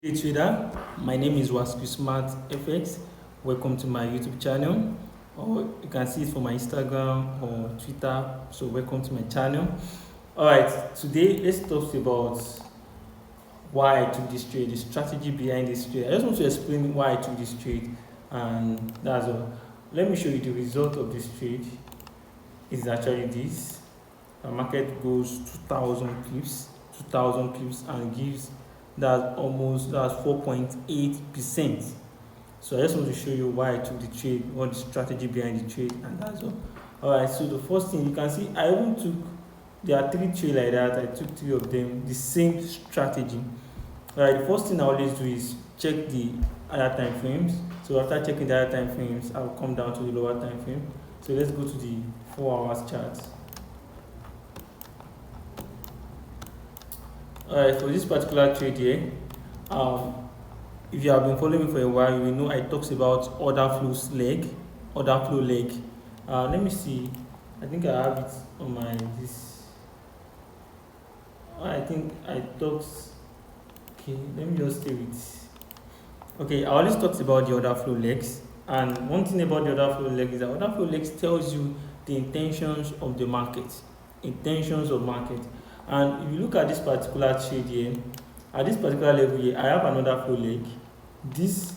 Hey trader, my name is Wasku Smart FX. Welcome to my YouTube channel, or you can see it for my Instagram or Twitter. So welcome to my channel. All right, today let's talk about why I took this trade, the strategy behind this trade. I just want to explain why I took this trade, and that's all. Let me show you the result of this trade. It's actually this. The market goes 2,000 pips, and gives that's 4.8%. So I just want to show you why I took the trade, what the strategy behind the trade, and that's all. Alright, so the first thing you can see, I even took, there are three trades like that. I took three of them, the same strategy. Alright, the first thing I always do is check the higher time frames. So after checking the higher time frames, I'll come down to the lower time frame. So let's go to the 4 hours chart. Alright, for this particular trade here, if you have been following me for a while, you will know I talks about order flow leg. Let me see. I think I have it on my this. I think I talked. Okay, let me just stay with. Okay, I always talks about the order flow legs, and one thing about the order flow leg is that order flow legs tells you the intentions of the market, And if you look at this particular trade here, at this particular level here, I have another flow leg. This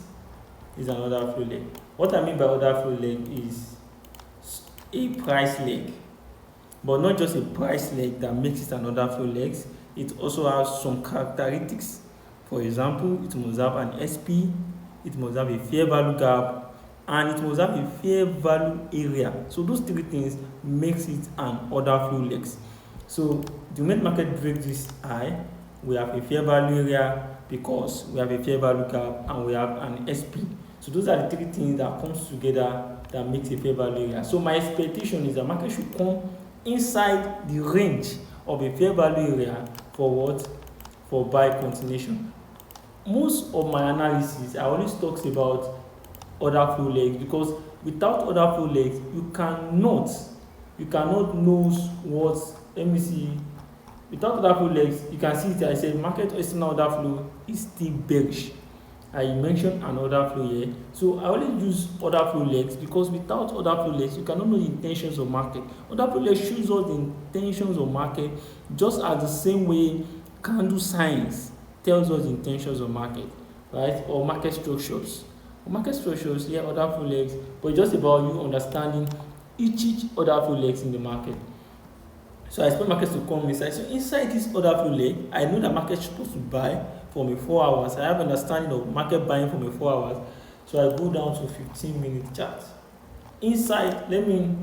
is another flow leg. What I mean by order flow leg is a price leg, but not just a price leg that makes it an order flow leg. It also has some characteristics. For example, it must have an SP, it must have a fair value gap, and it must have a fair value area. So those three things makes it an order flow leg. So the moment market breaks this high, we have a fair value area because we have a fair value gap and we have an SP. So those are the three things that comes together that makes a fair value area. So my expectation is that market should come inside the range of a fair value area for what? For buy continuation. Most of my analysis, I always talks about order flow legs, because without order flow legs, you cannot know what. Let me see. Without order flow legs, you can see it. I said market external order flow is still bearish. I mentioned an order flow here. So I always use order flow legs because without order flow legs, you cannot know the intentions of market. Order flow legs shows us the intentions of market, just as the same way candle signs tells us the intentions of market, right? Or market structures. Order flow legs, but it's just about you understanding each order flow legs in the market. So I expect markets to come inside. So inside this order flow leg, I know that market is supposed to buy from a 4 hours. I have an understanding of market buying from a 4 hours. So I go down to 15-minute chart. Inside, let me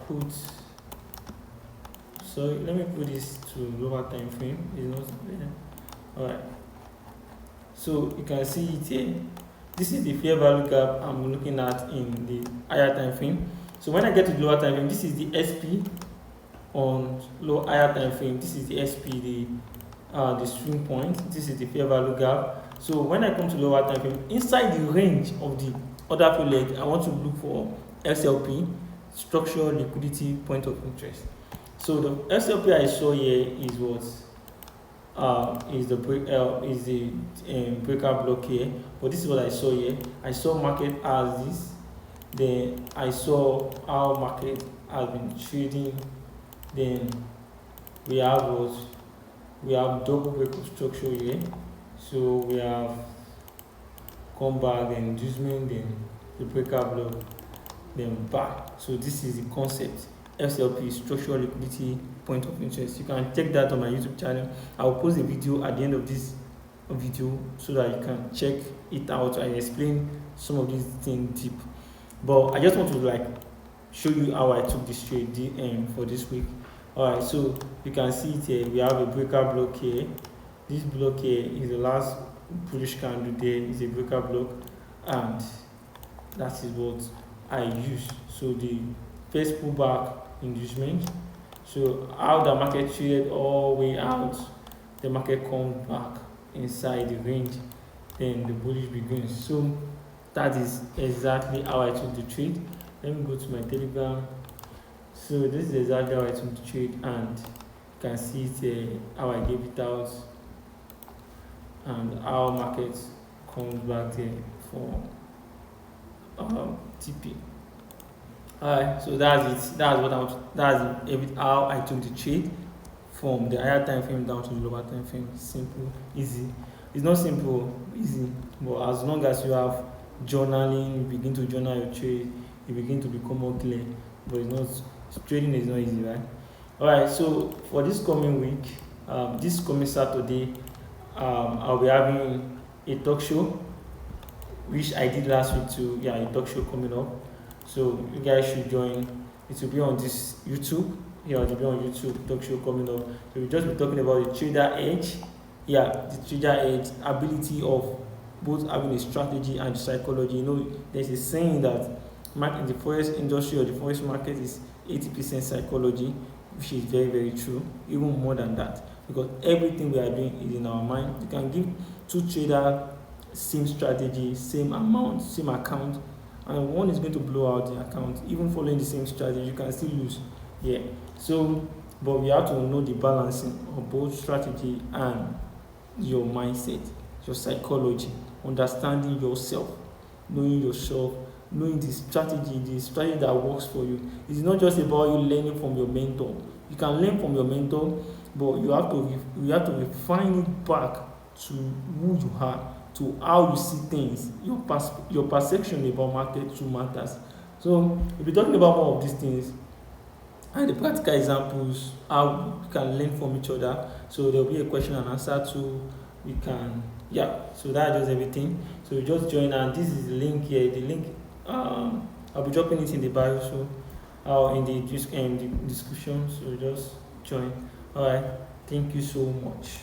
put this to lower time frame. It's not there. Alright. So you can see it here. This is the fair value gap I'm looking at in the higher time frame. So when I get to the lower time frame, this is the SP on higher time frame. This is the SP, the swing point. This is the fair value gap. So when I come to lower time frame, inside the range of the order flow leg, I want to look for SLP, structural liquidity point of interest. So the SLP I saw here is what is the breaker block here. But this is what I saw here. I saw market as this. Then I saw how market has been trading. Then we have double breakup structure here. So we have come back, then inducement, then the breaker block, then back. So this is the concept. SLP, structural liquidity point of interest. You can check that on my YouTube channel. I will post a video at the end of this video so that you can check it out. I explain some of these things deep. But I just want to show you how I took this trade for this week. Alright, so you can see it here. We have a breaker block here. This block here is the last bullish candle. There is a breaker block, and that is what I use. So the first pullback inducement. So how the market traded all the way out, the market comes back inside the range, then the bullish begins. So that is exactly how I took the trade. Let me go to my Telegram. So this is exactly how I took the trade, and you can see it how I gave it out. and how market comes back there for TP. Alright, so that's it. How I took the trade from the higher time frame down to the lower time frame. Simple, easy. It's not simple, easy, but as long as you have journaling, you begin to journal your trade, you begin to become more clear. But it's not, trading is not easy, right? Alright, so for this coming week, this coming Saturday, I'll be having a talk show, which I did last week too. Yeah, a talk show coming up. So you guys should join. It will be on this YouTube. Yeah, it will be on YouTube. Talk show coming up. So we'll just be talking about the trader edge. Yeah, the trader edge ability of both having a strategy and psychology. You know, there's a saying that the forest industry or the forest market is 80% psychology, which is very, very true. Even more than that, because everything we are doing is in our mind. You can give two traders same strategy, same amount, same account, and one is going to blow out the account. Even following the same strategy, you can still lose. Yeah. So, but we have to know the balancing of both strategy and your mindset, your psychology, understanding yourself, knowing yourself, knowing the strategy that works for you. It's not just about you learning from your mentor. You can learn from your mentor, but you have to refine it back to who you are, to how you see things. Your perception about market too matters. So we'll be talking about more of these things and the practical examples, how we can learn from each other. So there'll be a question and answer too. We can, yeah. So that's just everything. So you just join, and this is the link here. The link, I'll be dropping it in the bio, so in the description. So just join. All right. Thank you so much.